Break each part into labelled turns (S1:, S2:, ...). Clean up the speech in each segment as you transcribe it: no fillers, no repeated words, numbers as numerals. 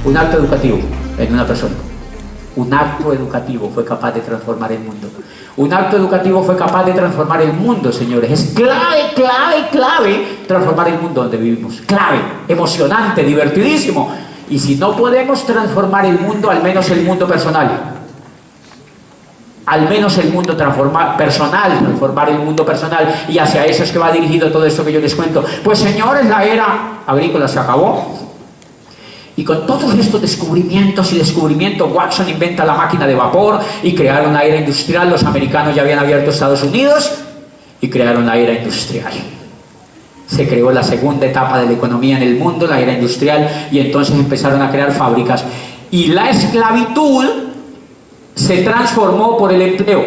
S1: Un acto educativo en una persona. Un acto educativo fue capaz de transformar el mundo. Un acto educativo fue capaz de transformar el mundo, señores. Es clave, clave, clave transformar el mundo donde vivimos. Clave, emocionante, divertidísimo. Y si no podemos transformar el mundo, al menos el mundo personal. Al menos el mundo personal, transformar el mundo personal. Y hacia eso es que va dirigido todo esto que yo les cuento. Pues señores, la era agrícola se acabó. Y con todos estos descubrimientos, Watson inventa la máquina de vapor y crearon la era industrial. Los americanos ya habían abierto Estados Unidos y crearon la era industrial. Se creó la segunda etapa de la economía en el mundo, la era industrial, y entonces empezaron a crear fábricas. Y la esclavitud se transformó por el empleo.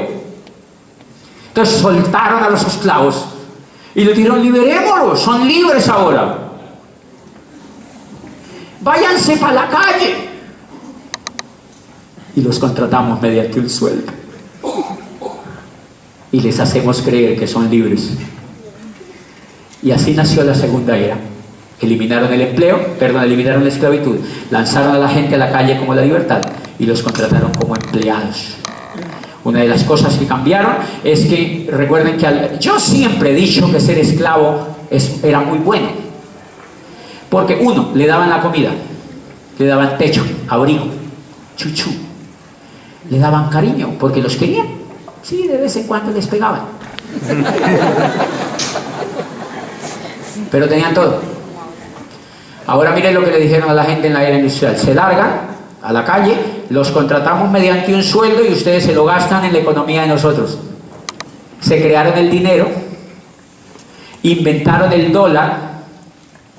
S1: Entonces soltaron a los esclavos y les dijeron: liberémoslos, son libres ahora. Váyanse para la calle. Y los contratamos mediante un sueldo. Y les hacemos creer que son libres. Y así nació la segunda era. Eliminaron eliminaron la esclavitud. Lanzaron a la gente a la calle como la libertad. Y los contrataron como empleados. Una de las cosas que cambiaron es que, recuerden que yo siempre he dicho que ser esclavo era muy bueno. Porque uno, le daban la comida, le daban techo, abrigo, chuchú, le daban cariño, porque los querían. Sí, de vez en cuando les pegaban. Pero tenían todo. Ahora miren lo que le dijeron a la gente en la era industrial: se largan a la calle, los contratamos mediante un sueldo y ustedes se lo gastan en la economía de nosotros. Se crearon el dinero, inventaron el dólar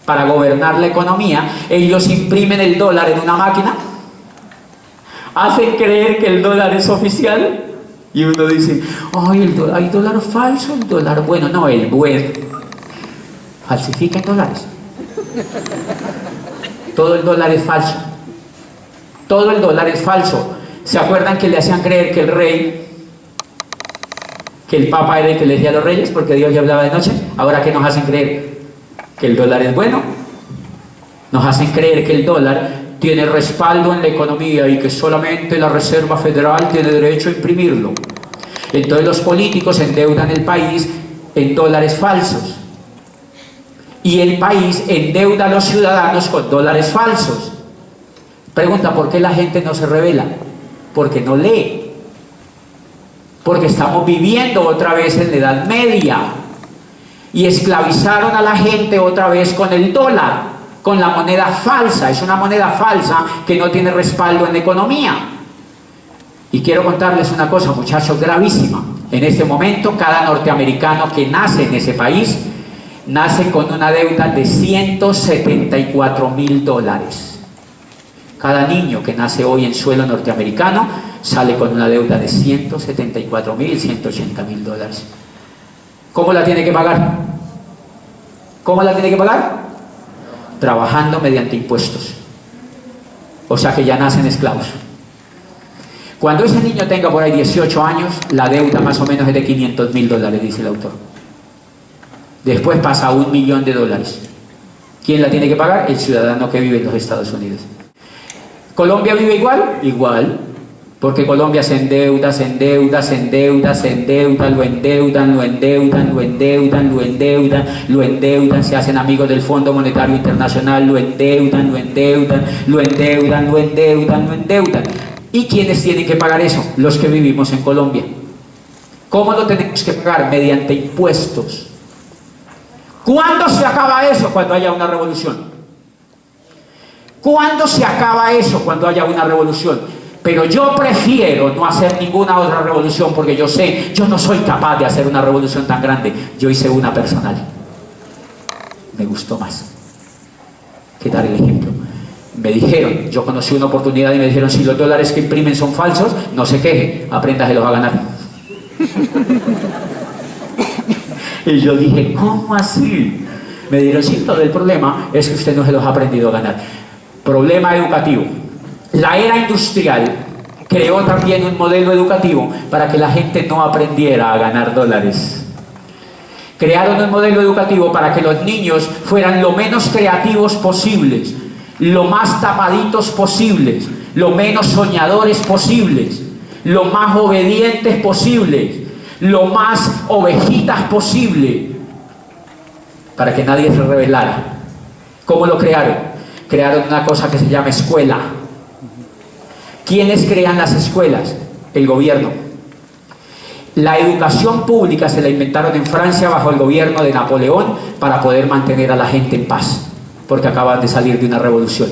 S1: para gobernar la economía. Ellos imprimen el dólar en una máquina, hacen creer que el dólar es oficial, y uno dice: ay, hay dólar falso, el dólar bueno. No, el bueno. Falsifican dólares. Todo el dólar es falso. Todo el dólar es falso. ¿Se acuerdan que le hacían creer que el rey, que el papa era el que le decía a los reyes porque Dios ya hablaba de noche? Ahora, ¿qué nos hacen creer? Que el dólar es bueno. Nos hacen creer que el dólar tiene respaldo en la economía y que solamente la Reserva Federal tiene derecho a imprimirlo. Entonces los políticos endeudan el país en dólares falsos, y el país endeuda a los ciudadanos con dólares falsos. Pregunta: ¿por qué la gente no se rebela? Porque no lee. Porque estamos viviendo otra vez en la Edad Media. Y esclavizaron a la gente otra vez con el dólar, con la moneda falsa. Es una moneda falsa que no tiene respaldo en la economía. Y quiero contarles una cosa, muchachos, gravísima. En este momento, cada norteamericano que nace en ese país, nace con una deuda de $174.000. Cada niño que nace hoy en suelo norteamericano sale con una deuda de $174.000, $180.000. ¿Cómo la tiene que pagar? ¿Cómo la tiene que pagar? Trabajando mediante impuestos. O sea que ya nacen esclavos. Cuando ese niño tenga por ahí 18 años, la deuda más o menos es de $500.000, dice el autor. Después pasa a $1 millón. ¿Quién la tiene que pagar? El ciudadano que vive en los Estados Unidos. ¿Colombia vive igual? Igual. Porque Colombia se endeuda, lo endeudan, se hacen amigos del Fondo Monetario Internacional, lo endeudan. ¿Y quiénes tienen que pagar eso? Los que vivimos en Colombia. ¿Cómo lo tenemos que pagar? Mediante impuestos. ¿Cuándo se acaba eso? Cuando haya una revolución. ¿Cuándo se acaba eso? Cuando haya una revolución. Pero yo prefiero no hacer ninguna otra revolución, porque yo sé, yo no soy capaz de hacer una revolución tan grande. Yo hice una personal. Me gustó más que dar el ejemplo. Me dijeron, yo conocí una oportunidad y me dijeron: si los dólares que imprimen son falsos, no se queje, apréndaselos a ganar. Y yo dije: ¿cómo así? Me dijeron: sí, todo el problema es que usted no se los ha aprendido a ganar. Problema educativo. La era industrial creó también un modelo educativo para que la gente no aprendiera a ganar dólares. Crearon un modelo educativo para que los niños fueran lo menos creativos posibles. lo más tapaditos posibles, lo menos soñadores posibles, lo más obedientes posibles, lo más ovejitas posible, para que nadie se rebelara. ¿Cómo lo crearon? Crearon una cosa que se llama escuela. ¿Quiénes crean las escuelas? El gobierno. La educación pública se la inventaron en Francia bajo el gobierno de Napoleón para poder mantener a la gente en paz, porque acaban de salir de una revolución.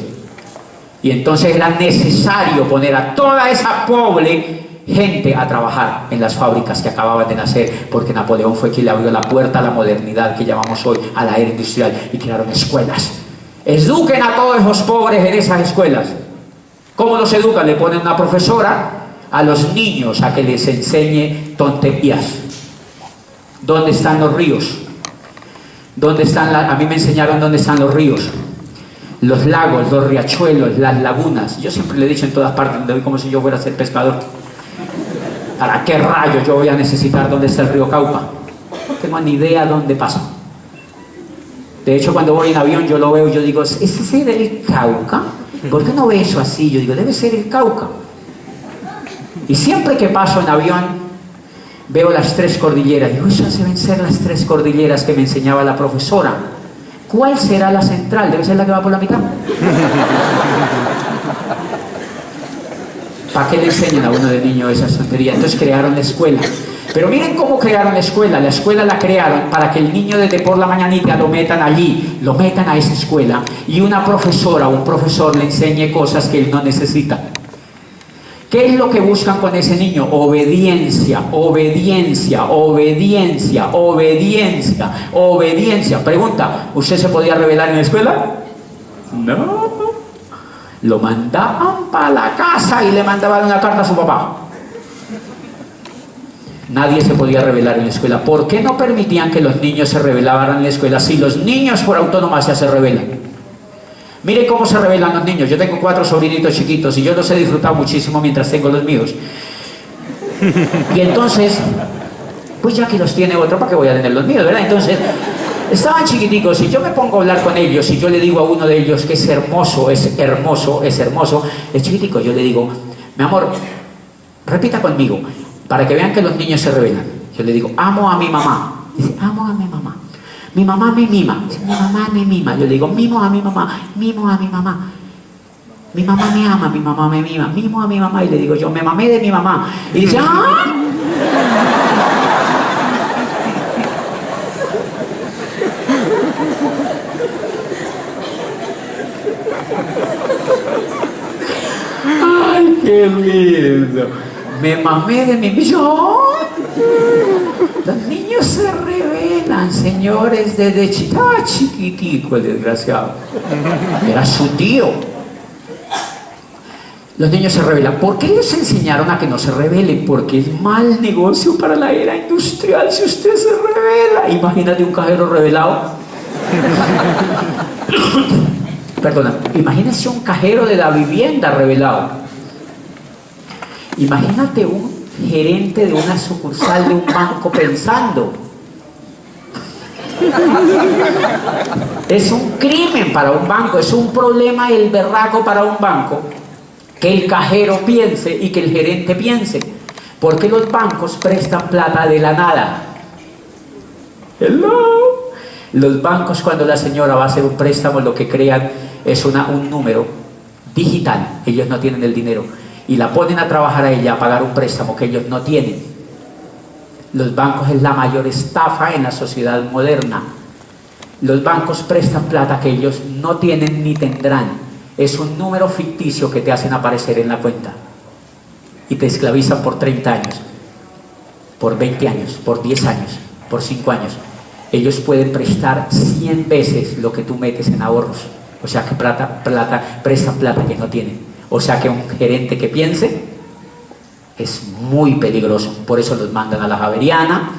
S1: Y entonces era necesario poner a toda esa pobre gente a trabajar en las fábricas que acababan de nacer, porque Napoleón fue quien le abrió la puerta a la modernidad que llamamos hoy, a la era industrial, y crearon escuelas. Eduquen a todos esos pobres en esas escuelas. ¿Cómo los educan? Le ponen una profesora a los niños a que les enseñe tonterías. ¿Dónde están los ríos? ¿Dónde están a mí me enseñaron dónde están los ríos, los lagos, los riachuelos, las lagunas. Yo siempre le he dicho en todas partes donde voy, como si yo fuera a ser pescador. ¿Para qué rayos yo voy a necesitar dónde está el río Cauca? No tengo ni idea dónde pasa. De hecho, cuando voy en avión yo lo veo y yo digo, ¿ese es el Cauca? ¿Por qué no ve eso así? Yo digo, debe ser el Cauca. Y siempre que paso en avión veo las tres cordilleras. Digo, esas deben ser las tres cordilleras que me enseñaba la profesora. ¿Cuál será la central? Debe ser la que va por la mitad. ¿Para qué le enseñan a uno de niño esas tonterías? Entonces crearon la escuela. Pero miren cómo crearon la escuela. La escuela la crearon para que el niño desde por la mañanita lo metan allí, lo metan a esa escuela, y una profesora o un profesor le enseñe cosas que él no necesita. ¿Qué es lo que buscan con ese niño? Obediencia, obediencia, obediencia, obediencia, obediencia. Pregunta, ¿usted se podía rebelar en la escuela? No. Lo mandaban para la casa y le mandaban una carta a su papá. Nadie se podía rebelar en la escuela. ¿Por qué no permitían que los niños se rebelaran en la escuela? Si los niños por autonomía se rebelan. Mire cómo se rebelan los niños. Yo tengo 4 sobrinitos chiquitos y yo los he disfrutado muchísimo mientras tengo los míos. Y entonces, pues ya que los tiene otro, ¿para qué voy a tener los míos, verdad? Entonces, estaban chiquiticos y yo me pongo a hablar con ellos y yo le digo a uno de ellos que es hermoso, es hermoso, es hermoso, es chiquitico. Yo le digo, mi amor, repita conmigo, para que vean que los niños se rebelan. Yo le digo, amo a mi mamá. Dice, amo a mi mamá. Mi mamá me mima. Dice, mi mamá me mima. Yo le digo, mimo a mi mamá, mimo a mi mamá. Mi mamá me ama, mi mamá me mima, mimo a mi mamá. Y le digo yo, me mamé de mi mamá. Y dice, ¡ah! ¡Ay, qué lindo! Me mamé de mi mamá. Los niños se rebelan, señores, desde chiquitico el desgraciado. Era su tío. Los niños se rebelan. ¿Por qué les enseñaron a que no se rebelen? Porque es mal negocio para la era industrial si usted se revela. Imagínate un cajero rebelado. Perdona, imagínese un cajero de la vivienda rebelado. Imagínate un gerente de una sucursal de un banco pensando. Es un crimen para un banco, es un problema el berraco para un banco que el cajero piense y que el gerente piense, porque los bancos prestan plata de la nada. Hello. Los bancos, cuando la señora va a hacer un préstamo, lo que crean es un número digital. Ellos no tienen el dinero y la ponen a trabajar a ella a pagar un préstamo que ellos no tienen. Los bancos es la mayor estafa en la sociedad moderna. Los bancos prestan plata que ellos no tienen ni tendrán. Es un número ficticio que te hacen aparecer en la cuenta y te esclavizan por 30 años, por 20 años, por 10 años, por 5 años. Ellos pueden prestar 100 veces lo que tú metes en ahorros. O sea que prestan plata que no tienen. O sea que un gerente que piense es muy peligroso. Por eso los mandan a la Javeriana,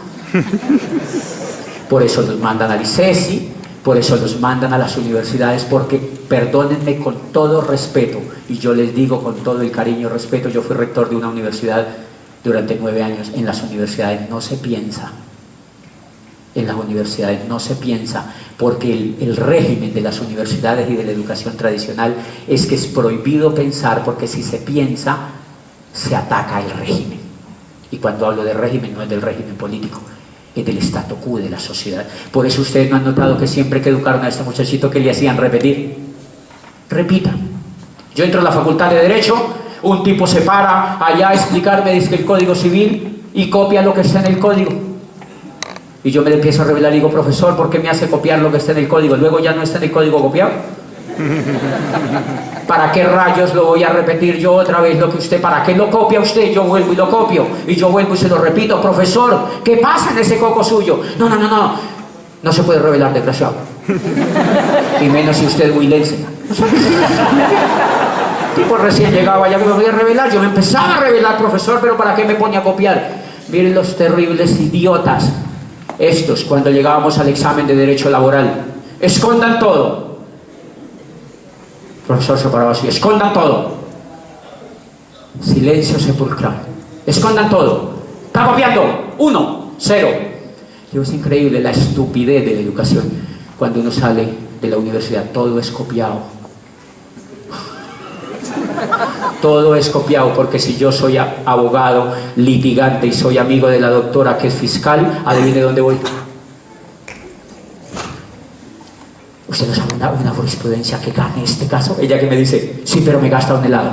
S1: por eso los mandan al ICESI, por eso los mandan a las universidades, porque, perdónenme con todo respeto, y yo les digo con todo el cariño y respeto, yo fui rector de una universidad durante 9 años. En las universidades no se piensa. en las universidades no se piensa, porque el régimen de las universidades y de la educación tradicional es que es prohibido pensar, porque si se piensa, se ataca el régimen. Y cuando hablo de régimen, no es del régimen político, es del statu quo de la sociedad. Por eso ustedes no han notado que siempre que educaron a este muchachito, que le hacían repetir. Repita. Yo entro a la facultad de Derecho, un tipo se para allá a explicarme, dice que el Código Civil, y copia lo que está en el código. Y yo me le empiezo a revelar y digo, profesor, ¿por qué me hace copiar lo que está en el código? Luego ya no está en el código copiado. ¿Para qué rayos lo voy a repetir yo otra vez lo que usted? ¿Para qué lo copia usted? Yo vuelvo y lo copio. Y yo vuelvo y se lo repito, profesor, ¿qué pasa en ese coco suyo? No. No se puede revelar, desgraciado. Y menos si usted es huilense. Tipo recién llegaba, ya que me voy a revelar. Yo me empezaba a revelar, profesor, pero ¿para qué me pone a copiar? Miren los terribles idiotas. Estos, cuando llegábamos al examen de Derecho Laboral, escondan todo. Profesor se paraba así, escondan todo. Silencio sepulcral. Escondan todo. Está copiando. 1, 0. Es increíble la estupidez de la educación. Cuando uno sale de la universidad, todo es copiado. Todo es copiado, porque si yo soy abogado, litigante, y soy amigo de la doctora que es fiscal, adivine dónde voy. Usted no sabe una jurisprudencia que gane este caso. Ella que me dice, sí, pero me gasta un helado.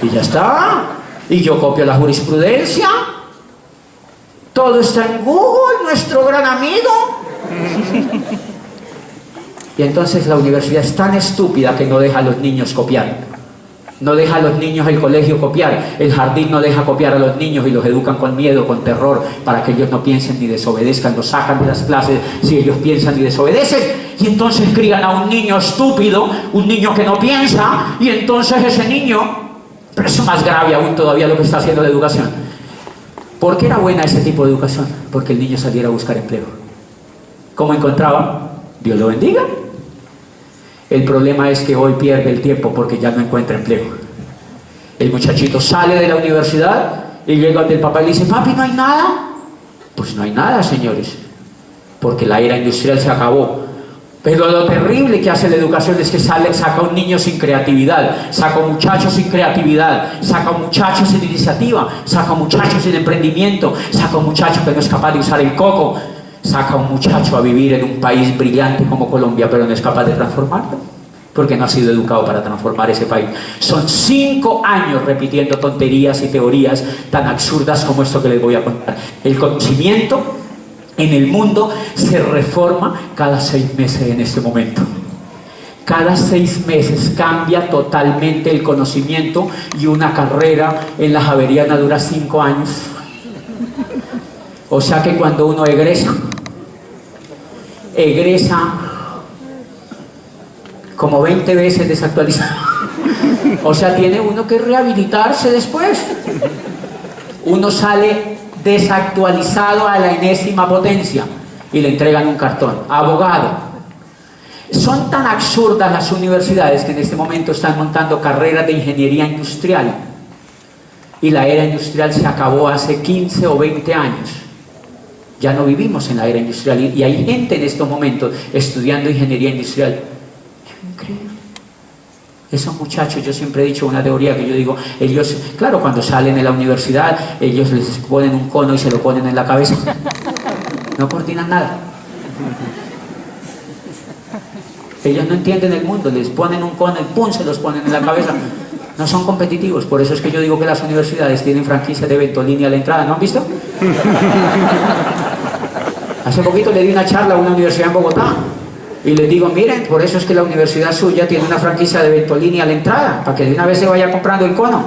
S1: Y ya está. Y yo copio la jurisprudencia. Todo está en Google, nuestro gran amigo. Y entonces la universidad es tan estúpida que no deja a los niños copiar. No deja a los niños el colegio copiar. El jardín no deja copiar a los niños y los educan con miedo, con terror, para que ellos no piensen ni desobedezcan. Los sacan de las clases si ellos piensan y desobedecen. Y entonces crían a un niño estúpido, un niño que no piensa, y entonces ese niño, pero eso es más grave aún todavía lo que está haciendo la educación. ¿Por qué era buena ese tipo de educación? Porque el niño saliera a buscar empleo. ¿Cómo encontraba? Dios lo bendiga. El problema es que hoy pierde el tiempo porque ya no encuentra empleo. El muchachito sale de la universidad y llega donde el papá y le dice, papi, ¿no hay nada? Pues no hay nada, señores, porque la era industrial se acabó. Pero lo terrible que hace la educación es que saca un niño sin creatividad, saca un muchacho sin creatividad, saca un muchacho sin iniciativa, saca un muchacho sin emprendimiento, saca un muchacho que no es capaz de usar el coco, saca un muchacho a vivir en un país brillante como Colombia, pero no es capaz de transformarlo, porque no ha sido educado para transformar ese país. Son 5 años repitiendo tonterías y teorías tan absurdas como esto que les voy a contar. El conocimiento en el mundo se reforma cada 6 meses en este momento. Cada 6 meses cambia totalmente el conocimiento, y una carrera en la Javeriana dura 5 años. O sea que cuando uno egresa como 20 veces desactualizado. O sea, tiene uno que rehabilitarse después. Uno sale desactualizado a la enésima potencia y le entregan un cartón. Abogado. Son tan absurdas las universidades que en este momento están montando carreras de ingeniería industrial. Y la era industrial se acabó hace 15 o 20 años. Ya no vivimos en la era industrial, y hay gente en estos momentos estudiando ingeniería industrial. Increíble. Esos muchachos, yo siempre he dicho una teoría que yo digo, ellos, claro, cuando salen de la universidad, ellos les ponen un cono y se lo ponen en la cabeza. No coordinan nada. Ellos no entienden el mundo, les ponen un cono y ¡pum!, se los ponen en la cabeza. No son competitivos. Por eso es que yo digo que las universidades tienen franquicias de Ventolini a la entrada. ¿No han visto? Hace poquito le di una charla a una universidad en Bogotá y les digo, miren, por eso es que la universidad suya tiene una franquicia de Ventolini a la entrada, para que de una vez se vaya comprando el cono.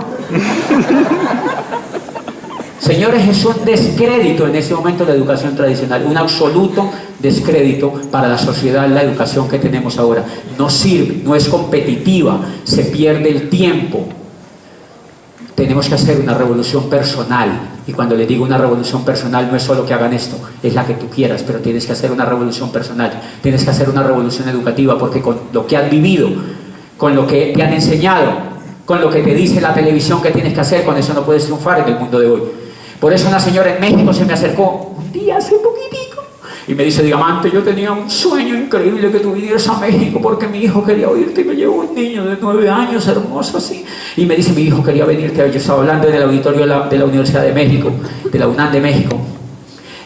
S1: Señores, es un descrédito en este momento la educación tradicional, un absoluto descrédito para la sociedad, la educación que tenemos ahora. No sirve, no es competitiva, se pierde el tiempo. Tenemos que hacer una revolución personal, y cuando les digo una revolución personal no es solo que hagan esto, es la que tú quieras, pero tienes que hacer una revolución personal, tienes que hacer una revolución educativa, porque con lo que has vivido, con lo que te han enseñado, con lo que te dice la televisión que tienes que hacer, con eso no puedes triunfar en el mundo de hoy. Por eso una señora en México se me acercó un día, hace poquitico. Y me dice, Diamante, yo tenía un sueño increíble que tú vinieras a México porque mi hijo quería oírte y me llevó un niño de 9 años, hermoso así. Y me dice, mi hijo quería venirte. Yo estaba hablando en el auditorio de la Universidad de México, de la UNAM de México.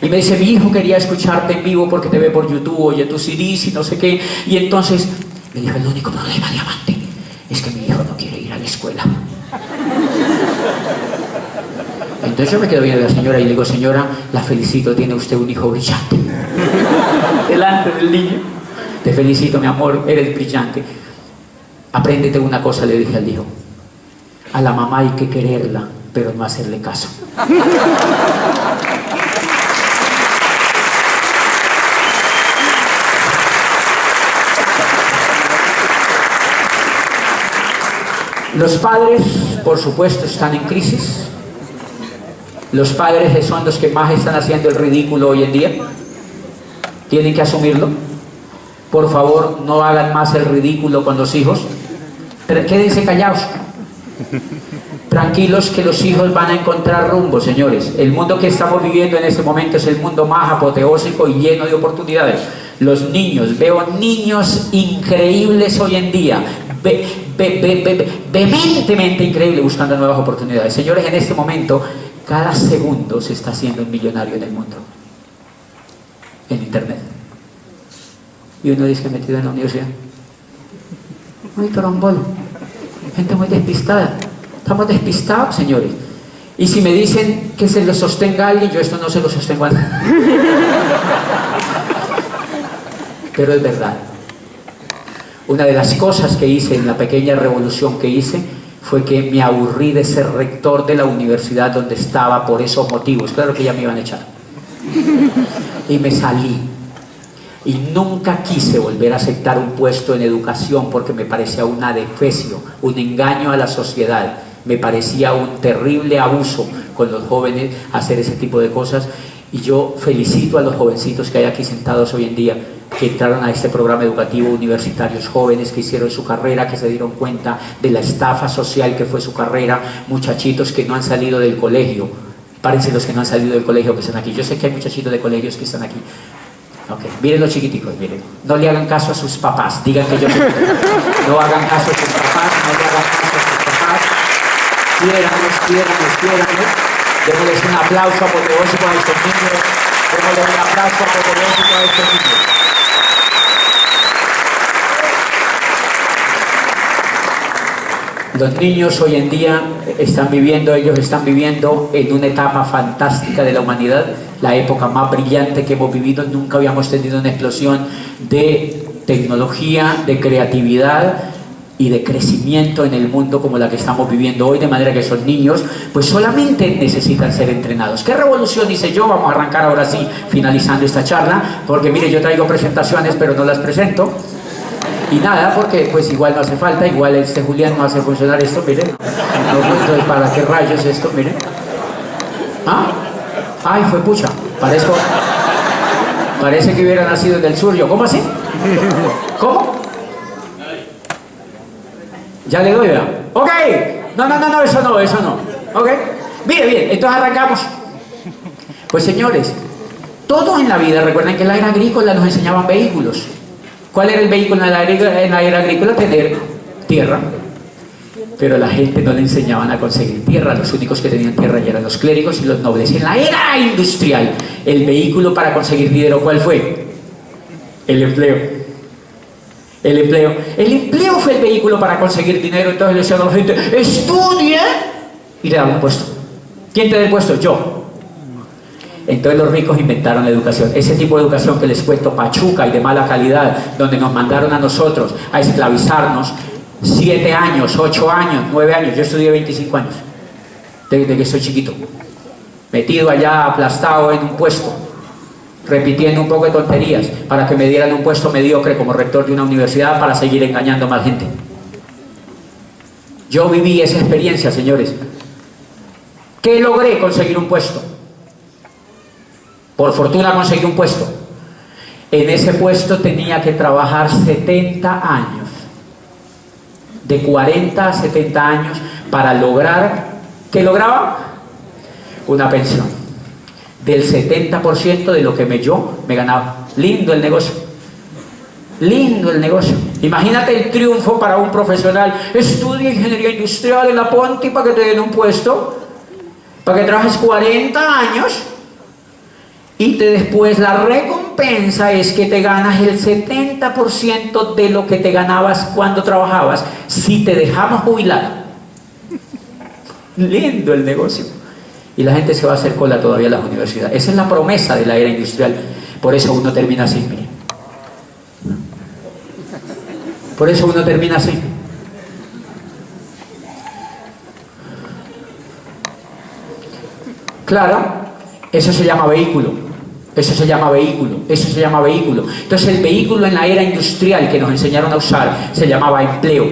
S1: Y me dice, mi hijo quería escucharte en vivo porque te ve por YouTube, oye tus CDs y no sé qué. Y entonces me dijo, el único problema, Diamante, es que mi hijo no quiere ir a la escuela. Entonces yo me quedo viendo a la señora y le digo, señora, la felicito, tiene usted un hijo brillante. Delante del niño. Te felicito, mi amor, eres brillante. Apréndete una cosa, le dije al hijo. A la mamá hay que quererla, pero no hacerle caso. Los padres, por supuesto, están en crisis. Los padres son los que más están haciendo el ridículo hoy en día. Tienen que asumirlo. Por favor, no hagan más el ridículo con los hijos. Quédense callados. Tranquilos que los hijos van a encontrar rumbo, señores. El mundo que estamos viviendo en este momento es el mundo más apoteósico y lleno de oportunidades. Los niños, veo niños increíbles hoy en día. Vehementemente increíble buscando nuevas oportunidades. Señores, en este momento cada segundo se está haciendo un millonario en el mundo en internet. Y uno dice que metido en la universidad, muy trombolo, gente muy despistada. Estamos despistados, señores. Y si me dicen que se lo sostenga alguien, yo esto no se lo sostengo a nadie. Pero es verdad. Una de las cosas que hice en la pequeña revolución que hice fue que me aburrí de ser rector de la universidad donde estaba por esos motivos. Claro que ya me iban a echar. Y me salí. Y nunca quise volver a aceptar un puesto en educación porque me parecía un adefesio, un engaño a la sociedad. Me parecía un terrible abuso con los jóvenes hacer ese tipo de cosas. Y yo felicito a los jovencitos que hay aquí sentados hoy en día, que entraron a este programa educativo, universitarios jóvenes que hicieron su carrera, que se dieron cuenta de la estafa social que fue su carrera, muchachitos que no han salido del colegio. Párense los que no han salido del colegio que están aquí. Yo sé que hay muchachitos de colegios que están aquí. Okay. Miren los chiquiticos, miren. No le hagan caso a sus papás, digan que yo soy. No hagan caso a sus papás, no le hagan caso a sus papás. Quiéranlos. Démosles un aplauso apoteósico a estos niños. Démosles un aplauso apoteósico a estos niños. Los niños hoy en día están viviendo en una etapa fantástica de la humanidad, la época más brillante que hemos vivido. Nunca habíamos tenido una explosión de tecnología, de creatividad y de crecimiento en el mundo como la que estamos viviendo hoy, de manera que esos niños pues solamente necesitan ser entrenados. ¿Qué revolución hice yo? Vamos a arrancar ahora sí, finalizando esta charla, porque mire, yo traigo presentaciones pero no las presento. Y nada, porque pues igual no hace falta, igual este Julián no hace funcionar esto, miren. No, entonces, ¿para qué rayos esto? Miren. ¿Ah? Ay, fue pucha. Parece que hubiera nacido en el sur yo. ¿Cómo así? ¿Cómo? Ya le doy, ¿verdad? Ok. No, eso no. Ok. Mire, bien, entonces arrancamos. Pues señores, todos en la vida, recuerden que en la era agrícola nos enseñaban vehículos. ¿Cuál era el vehículo en la era agrícola? Tener tierra. Pero a la gente no le enseñaban a conseguir tierra. Los únicos que tenían tierra ya eran los clérigos y los nobles. En la era industrial, el vehículo para conseguir dinero, ¿cuál fue? El empleo. El empleo fue el vehículo para conseguir dinero. Entonces le decían a la gente, estudie y le daban un puesto. ¿Quién te da el puesto? Yo. Entonces los ricos inventaron la educación, ese tipo de educación que les cuento, pachuca y de mala calidad, donde nos mandaron a nosotros a esclavizarnos 7 años, 8 años, 9 años. Yo estudié 25 años, desde que soy chiquito, metido allá, aplastado en un puesto, repitiendo un poco de tonterías para que me dieran un puesto mediocre como rector de una universidad para seguir engañando a más gente. Yo viví esa experiencia, señores. ¿Qué logré? Conseguir un puesto. Por fortuna conseguí un puesto. En ese puesto tenía que trabajar 70 años. De 40 a 70 años para lograr... ¿Qué lograba? Una pensión. del 70% de lo que yo me ganaba. Lindo el negocio. Lindo el negocio. Imagínate el triunfo para un profesional. Estudia ingeniería industrial en la Ponti para que te den un puesto, para que trabajes 40 años y después la recompensa es que te ganas el 70% de lo que te ganabas cuando trabajabas si te dejamos jubilar. Lindo el negocio. Y la gente se va a hacer cola todavía a las universidades. Esa es la promesa de la era industrial. Por eso uno termina así, mire. Por eso uno termina así. Claro, eso se llama vehículo. Eso se llama vehículo. Eso se llama vehículo. Entonces el vehículo en la era industrial que nos enseñaron a usar se llamaba empleo.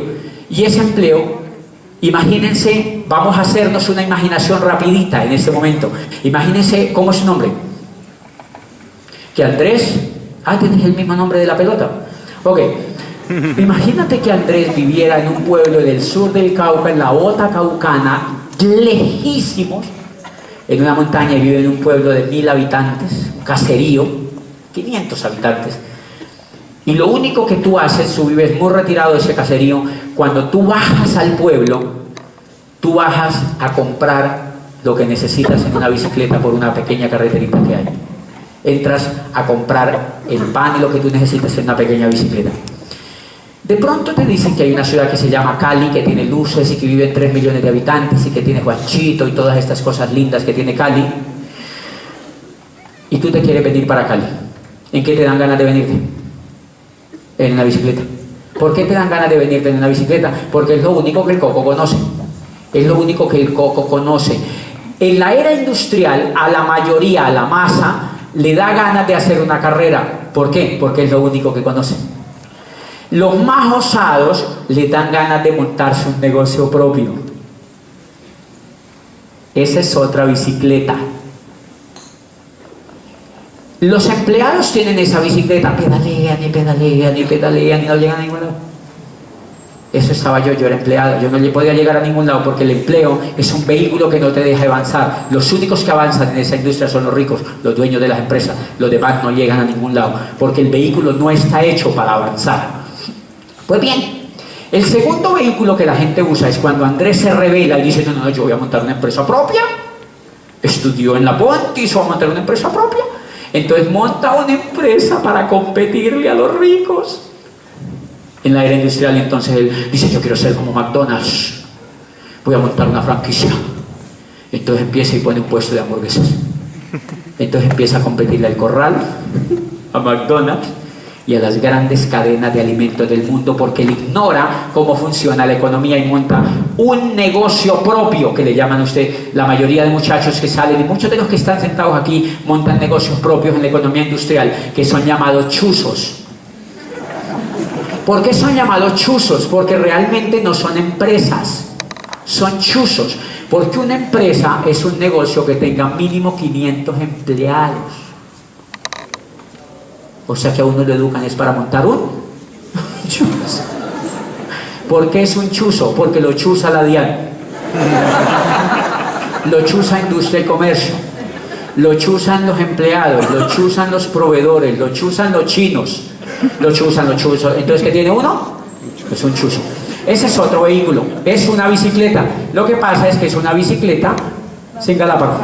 S1: Y ese empleo, imagínense, vamos a hacernos una imaginación rapidita en este momento. Imagínense, ¿cómo es su nombre? Que Andrés, tienes el mismo nombre de la pelota. Ok. Imagínate que Andrés viviera en un pueblo del sur del Cauca, en la Bota Caucana, lejísimos, en una montaña, y vive en un pueblo de 1000 habitantes, un caserío, 500 habitantes. Y lo único que tú haces, tú vives muy retirado de ese caserío, cuando tú bajas al pueblo, tú bajas a comprar lo que necesitas en una bicicleta por una pequeña carreterita que hay. Entras a comprar el pan y lo que tú necesitas en una pequeña bicicleta. De pronto te dicen que hay una ciudad que se llama Cali, que tiene luces y que viven 3 millones de habitantes y que tiene Juanchito y todas estas cosas lindas que tiene Cali. Y tú te quieres venir para Cali. ¿En qué te dan ganas de venirte? En una bicicleta. ¿Por qué te dan ganas de venirte en una bicicleta? Porque es lo único que el coco conoce. Es lo único que el coco conoce. En la era industrial, a la mayoría, a la masa, le da ganas de hacer una carrera. ¿Por qué? Porque es lo único que conoce. Los más osados le dan ganas de montarse un negocio propio. Esa es otra bicicleta. Los empleados tienen esa bicicleta, pedalean y pedalean y pedalean y no llegan a ningún lado. Eso estaba yo era empleado, yo no le podía llegar a ningún lado porque el empleo es un vehículo que no te deja avanzar. Los únicos que avanzan en esa industria son los ricos, los dueños de las empresas. Los demás no llegan a ningún lado porque el vehículo no está hecho para avanzar. Pues bien, el segundo vehículo que la gente usa es cuando Andrés se revela y dice, no, yo voy a montar una empresa propia. Estudió en la Ponti, va a montar una empresa propia. Entonces monta una empresa para competirle a los ricos. En la era industrial, entonces él dice, yo quiero ser como McDonald's. Voy a montar una franquicia. Entonces empieza y pone un puesto de hamburguesas. Entonces empieza a competirle al Corral, a McDonald's y a las grandes cadenas de alimentos del mundo, porque él ignora cómo funciona la economía y monta un negocio propio, que le llaman usted, la mayoría de muchachos que salen, y muchos de los que están sentados aquí, montan negocios propios en la economía industrial, que son llamados chuzos. ¿Por qué son llamados chuzos? Porque realmente no son empresas, son chuzos, porque una empresa es un negocio que tenga mínimo 500 empleados. O sea que a uno lo educan es para montar un chuzo. ¿Por qué es un chuzo? Porque lo chuza la DIAN, lo chuza Industria y Comercio, lo chuzan los empleados, lo chuzan los proveedores, lo chuzan los chinos, lo chuzan los chuzos. Entonces, ¿qué tiene uno? Es un chuzo. Ese es otro vehículo, es una bicicleta. Lo que pasa es que es una bicicleta sin galápago.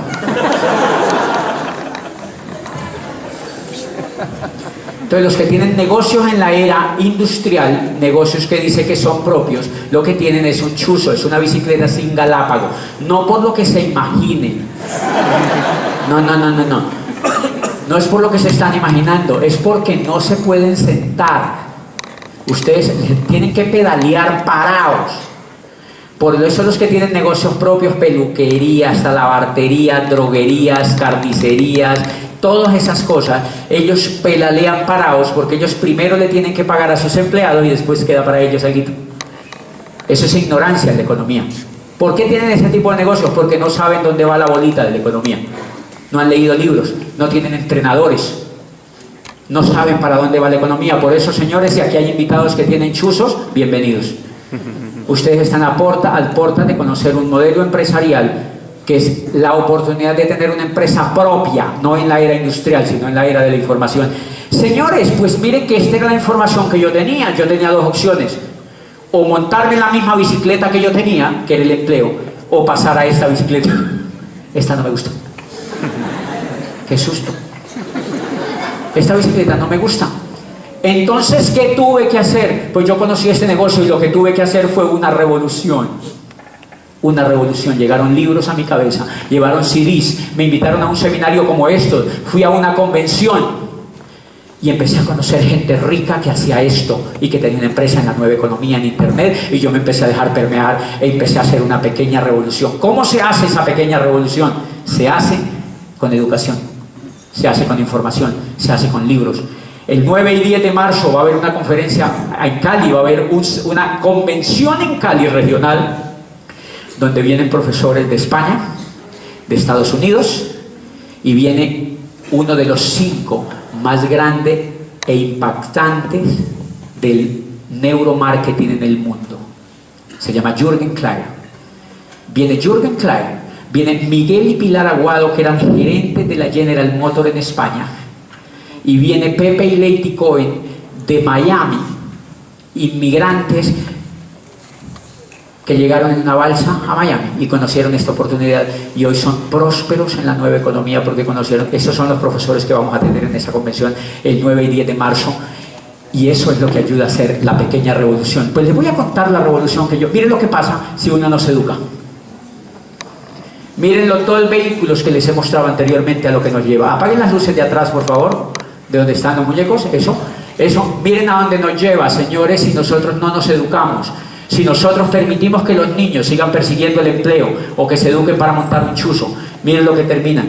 S1: Entonces los que tienen negocios en la era industrial, negocios que dice que son propios, lo que tienen es un chuzo, es una bicicleta sin galápago. No por lo que se imaginen. No. No es por lo que se están imaginando, es porque no se pueden sentar. Ustedes tienen que pedalear parados. Por eso los que tienen negocios propios, peluquerías, talabarterías, droguerías, carnicerías, todas esas cosas, ellos pedalean parados porque ellos primero le tienen que pagar a sus empleados y después queda para ellos algo. Eso es ignorancia en la economía. ¿Por qué tienen ese tipo de negocios? Porque no saben dónde va la bolita de la economía. No han leído libros, no tienen entrenadores, no saben para dónde va la economía. Por eso, señores, si aquí hay invitados que tienen chuzos, bienvenidos. Ustedes están al porta de conocer un modelo empresarial que es la oportunidad de tener una empresa propia, no en la era industrial, sino en la era de la información. Señores, pues miren que esta era la información que yo tenía. Yo tenía dos opciones: o montarme en la misma bicicleta que yo tenía, que era el empleo, o pasar a esta bicicleta. Esta no me gusta. Qué susto. Esta bicicleta no me gusta. Entonces, ¿qué tuve que hacer? Pues yo conocí este negocio y lo que tuve que hacer fue una revolución. Una revolución. Llegaron libros a mi cabeza, llevaron CDs, me invitaron a un seminario como estos, fui a una convención y empecé a conocer gente rica que hacía esto y que tenía una empresa en la nueva economía, en internet, y yo me empecé a dejar permear e empecé a hacer una pequeña revolución. ¿Cómo se hace esa pequeña revolución? Se hace con educación, se hace con información, se hace con libros. El 9 y 10 de marzo va a haber una conferencia en Cali, va a haber una convención en Cali regional, donde vienen profesores de España, de Estados Unidos, y viene uno de los 5 más grandes e impactantes del neuromarketing en el mundo. Se llama Jürgen Klair. Viene Jürgen Klair, viene Miguel y Pilar Aguado, que eran gerentes de la General Motors en España, y viene Pepe y Lady Cohen de Miami, inmigrantes que llegaron en una balsa a Miami y conocieron esta oportunidad y hoy son prósperos en la nueva economía porque conocieron. Esos son los profesores que vamos a tener en esa convención el 9 y 10 de marzo, y eso es lo que ayuda a hacer la pequeña revolución. Pues les voy a contar la revolución que yo... Miren lo que pasa si uno no se educa. Mírenlo, todos los vehículos que les he mostrado anteriormente a lo que nos lleva. Apaguen las luces de atrás, por favor, de donde están los muñecos. Eso, miren a dónde nos lleva, señores, si nosotros no nos educamos. Si nosotros permitimos que los niños sigan persiguiendo el empleo o que se eduquen para montar un chuzo, miren lo que terminan.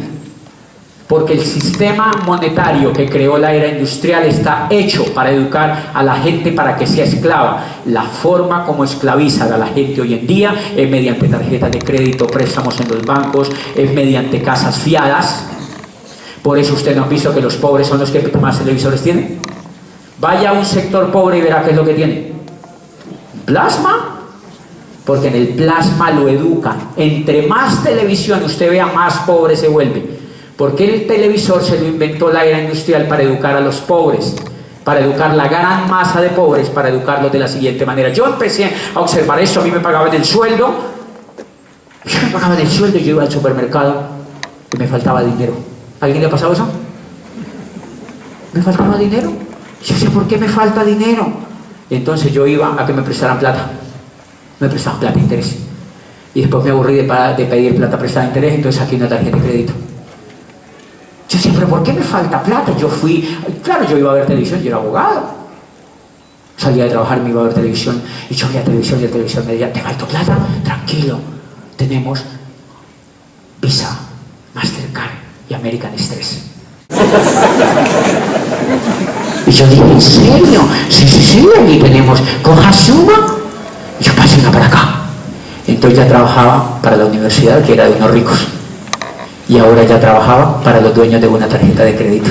S1: Porque el sistema monetario que creó la era industrial está hecho para educar a la gente para que sea esclava. La forma como esclavizan a la gente hoy en día es mediante tarjetas de crédito, préstamos en los bancos, es mediante casas fiadas. Por eso usted no ha visto que los pobres son los que más televisores tienen. Vaya a un sector pobre y verá qué es lo que tiene. Plasma, porque en el plasma lo educan. Entre más televisión usted vea, más pobre se vuelve. Porque el televisor se lo inventó la era industrial para educar a los pobres, para educar la gran masa de pobres, para educarlos de la siguiente manera. Yo empecé a observar eso, a mí me pagaban el sueldo, y yo iba al supermercado y me faltaba dinero. ¿A alguien le ha pasado eso? ¿Me faltaba dinero? Yo sé por qué me falta dinero. Entonces yo iba a que me prestaran plata. Me prestaban plata de interés. Y después me aburrí de pedir plata prestada de interés, entonces saqué una tarjeta de crédito. Yo decía, pero ¿por qué me falta plata? Yo iba a ver televisión, yo era abogado. Salía de trabajar, me iba a ver televisión, y yo veía televisión, y la televisión me decía, ¿te faltó plata? Tranquilo, tenemos Visa, Mastercard y American Express. Y yo dije, ¿en serio? Sí, aquí tenemos, coja suma. Y yo pasé una para acá. Entonces ya trabajaba para la universidad, que era de unos ricos. Y ahora ya trabajaba para los dueños de una tarjeta de crédito.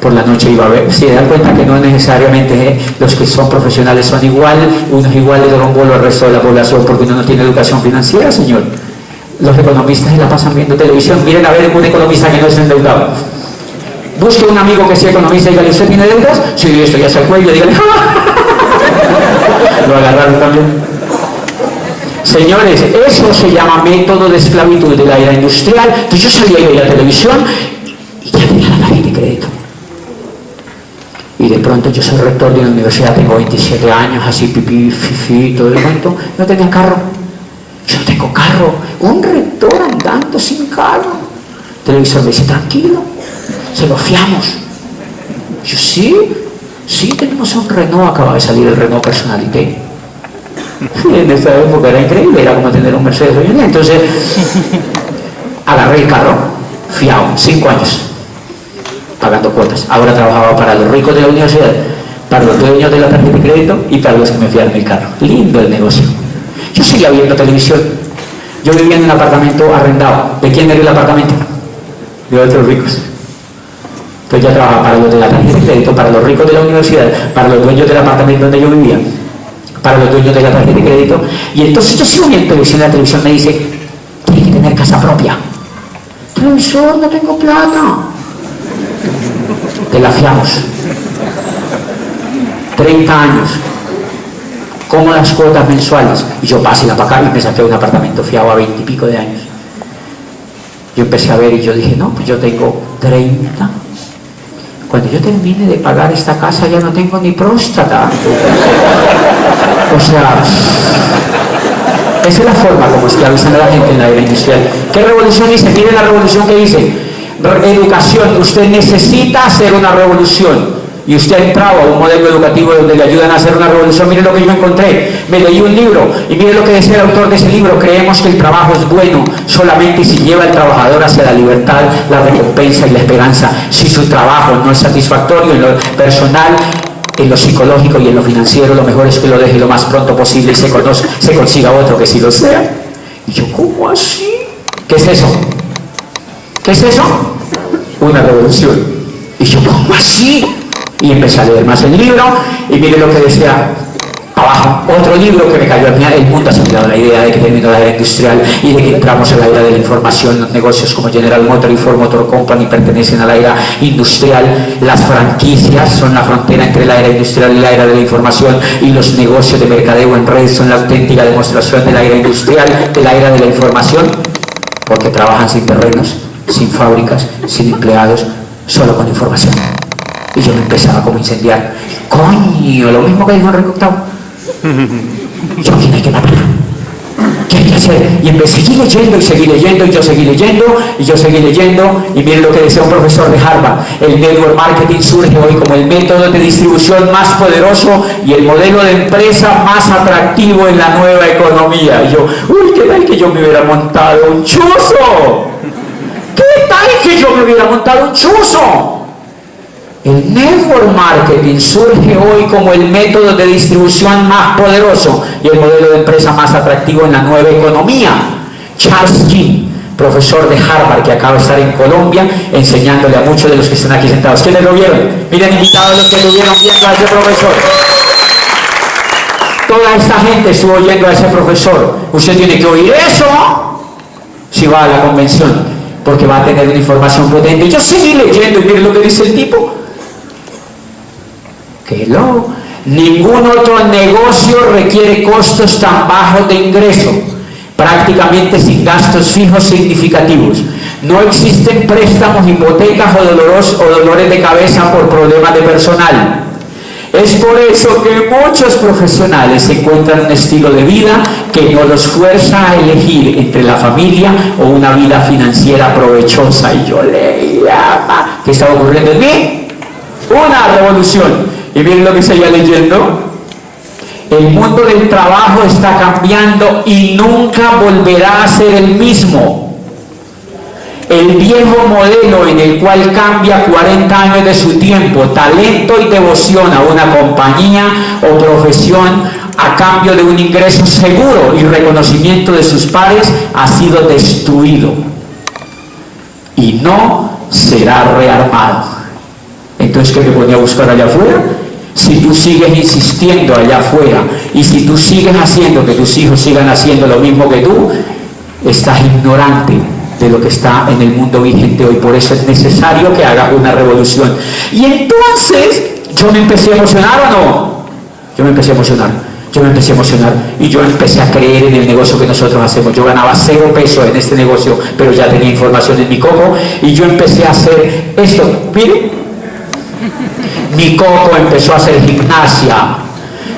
S1: Por la noche iba a ver, se dan cuenta que no necesariamente los que son profesionales son igual, uno es igual de rombolo al resto de la población porque uno no tiene educación financiera, señor. Los economistas se la pasan viendo televisión. Miren a ver un economista que no es endeudado. Busque un amigo que sea economista y dígale, ¿usted tiene deudas? Sí, esto ya se el cuello, dígale. Lo agarraron también. Señores, eso se llama método de esclavitud de la era industrial. Entonces yo salía y veía la televisión y ya tenía la tarjeta de crédito. Y de pronto yo soy rector de una universidad, tengo 27 años, así pipí, fifi, todo el cuento. No tenía carro. Yo no tengo carro. Un rector andando sin carro. El televisor me dice, tranquilo, se lo fiamos. Yo, sí, tenemos un Renault, acaba de salir el Renault Personalité. En esta época era increíble, era como tener un Mercedes hoy en día. Entonces, agarré el carro, fiado, 5 años, pagando cuotas. Ahora trabajaba para los ricos de la universidad, para los dueños de la tarjeta de crédito y para los que me fiaron el carro. Lindo el negocio. Yo seguía viendo televisión. Yo vivía en un apartamento arrendado. ¿De quién era el apartamento? De otros ricos. Entonces ya trabajaba para los de la tarjeta de crédito, para los ricos de la universidad, para los dueños del apartamento donde yo vivía, para los dueños de la tarjeta de crédito. Y entonces yo sigo viendo televisión, la televisión me dice, tiene que tener casa propia. Profesor, no tengo plata. Te la fiamos. 30 años. Cómodas cuotas mensuales. Y yo pasé la para acá y me saqué un apartamento fiado a 20 y pico de años. Yo empecé a ver y yo dije, no, pues yo tengo 30. Cuando yo termine de pagar esta casa ya no tengo ni próstata. O sea, esa es la forma como esclavizan a la gente en la era industrial. ¿Qué revolución dice? Miren la revolución que dice. Educación. Usted necesita hacer una revolución. Y usted ha entrado a un modelo educativo donde le ayudan a hacer una revolución. Mire lo que yo encontré. Me leí un libro y mire lo que decía el autor de ese libro. Creemos que el trabajo es bueno solamente si lleva al trabajador hacia la libertad, la recompensa y la esperanza. Si su trabajo no es satisfactorio en lo personal, en lo psicológico y en lo financiero, lo mejor es que lo deje lo más pronto posible y se consiga otro que sí lo sea. Y yo, ¿cómo así? ¿Qué es eso? ¿Qué es eso? Una revolución. Y yo, ¿cómo así? Y empecé a leer más el libro y mire lo que decía abajo, otro libro que me cayó al final. El mundo ha asimilado la idea de que terminó la era industrial y de que entramos en la era de la información. Los negocios como General Motors y Ford Motor Company pertenecen a la era industrial. Las franquicias son la frontera entre la era industrial y la era de la información, y los negocios de mercadeo en red son la auténtica demostración de la era industrial, de la era de la información, porque trabajan sin terrenos, sin fábricas, sin empleados, solo con información. Y yo me empezaba como a incendiar. Coño, lo mismo que dijo Enrique Octavo. Yo, ¿quién hay que matar? ¿Qué hay que hacer? Y empecé, seguí leyendo y seguí leyendo, y yo seguí leyendo, y yo seguí leyendo, y miren lo que decía un profesor de Harvard. El network marketing surge hoy como el método de distribución más poderoso y el modelo de empresa más atractivo en la nueva economía. Y yo, uy, ¿qué tal que yo me hubiera montado un chuzo? ¿Qué tal que yo me hubiera montado un chuzo? El network marketing surge hoy como el método de distribución más poderoso y el modelo de empresa más atractivo en la nueva economía. Charles King, profesor de Harvard, que acaba de estar en Colombia enseñándole a muchos de los que están aquí sentados. ¿Quiénes lo vieron? Miren, invitados los que estuvieron viendo a ese profesor. Toda esta gente estuvo oyendo a ese profesor. Usted tiene que oír eso si va a la convención, porque va a tener una información potente. Y yo seguí leyendo y miren lo que dice el tipo. Ningún otro negocio requiere costos tan bajos de ingreso, prácticamente sin gastos fijos significativos. No existen préstamos, hipotecas o dolores de cabeza por problemas de personal. Es por eso que muchos profesionales encuentran un estilo de vida que no los fuerza a elegir entre la familia o una vida financiera provechosa. Y yo leía, ¿qué estaba ocurriendo en mí? Una revolución. Y miren lo que seguía leyendo. El mundo del trabajo está cambiando y nunca volverá a ser el mismo. El viejo modelo en el cual cambia 40 años de su tiempo, talento y devoción a una compañía o profesión a cambio de un ingreso seguro y reconocimiento de sus pares ha sido destruido y no será rearmado. Entonces, ¿qué me ponía a buscar allá afuera? Si tú sigues insistiendo allá afuera y si tú sigues haciendo que tus hijos sigan haciendo lo mismo que tú, estás ignorante de lo que está en el mundo vigente hoy. Por eso es necesario que hagas una revolución. Y entonces, ¿yo me empecé a emocionar o no? Yo me empecé a emocionar. Y yo empecé a creer en el negocio que nosotros hacemos. Yo ganaba 0 pesos en este negocio, pero ya tenía información en mi coco y yo empecé a hacer esto. Miren, mi coco empezó a hacer gimnasia.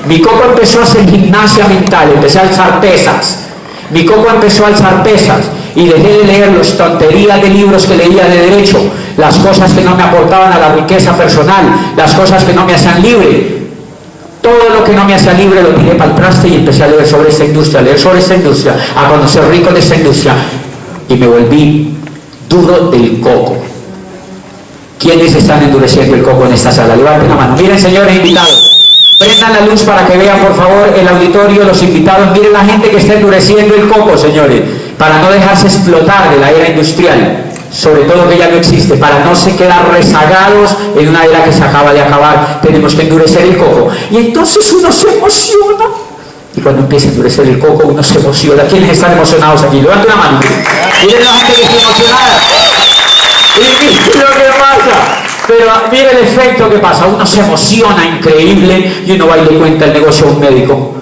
S1: Mi coco empezó a hacer gimnasia mental. Empecé a alzar pesas. Mi coco empezó a alzar pesas. Y dejé de leer las tonterías de libros que leía de derecho, las cosas que no me aportaban a la riqueza personal, las cosas que no me hacían libre. Todo lo que no me hacía libre lo tiré para el traste y empecé a leer sobre esta industria, a conocer ricos de esta industria. Y me volví duro del coco. ¿Quiénes están endureciendo el coco en esta sala? Levanten la mano. Miren, señores invitados. Prendan la luz para que vean, por favor, el auditorio, los invitados. Miren la gente que está endureciendo el coco, señores, para no dejarse explotar de la era industrial, sobre todo que ya no existe, para no se quedar rezagados en una era que se acaba de acabar. Tenemos que endurecer el coco. Y entonces uno se emociona Y cuando empieza a endurecer el coco, uno se emociona. ¿Quiénes están emocionados aquí? Levanten la mano. Miren la gente que está emocionada. Y miren lo que pasa. Pero mire el efecto que pasa. Uno se emociona increíble y uno va y le cuenta el negocio a un médico.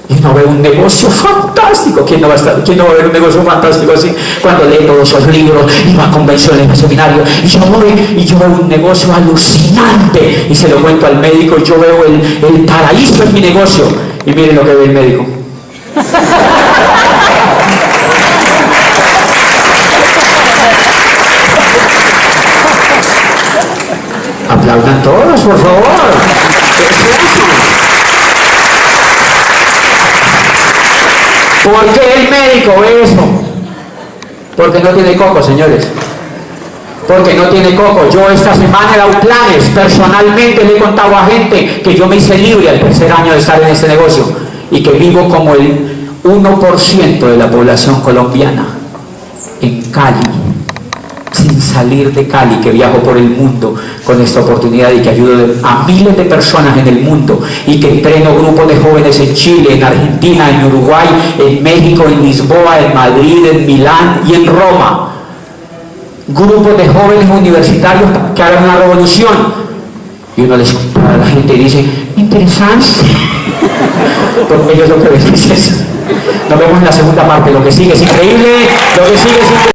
S1: Y uno ve un negocio fantástico. ¿Quién no va a ver un negocio fantástico así? Cuando lee todos esos libros y va a convenciones, a seminarios. Y yo veo un negocio alucinante. Y se lo cuento al médico y yo veo el paraíso en mi negocio. Y miren lo que ve el médico. Aplaudan todos, por favor. ¿Por qué el médico ve eso? Porque no tiene coco, señores. Porque no tiene coco. Yo esta semana he dado planes, personalmente le he contado a gente que yo me hice libre al tercer año de estar en este negocio y que vivo como el 1% de la población colombiana en Cali, sin salir de Cali, que viajo por el mundo con esta oportunidad y que ayudo a miles de personas en el mundo y que entreno grupos de jóvenes en Chile, en Argentina, en Uruguay, en México, en Lisboa, en Madrid, en Milán y en Roma. Grupos de jóvenes universitarios que hagan una revolución. Y uno les compara a la gente y dice, interesante. Porque ellos lo que les dicen es eso. Nos vemos en la segunda parte. Lo que sigue es increíble, lo que sigue es increíble.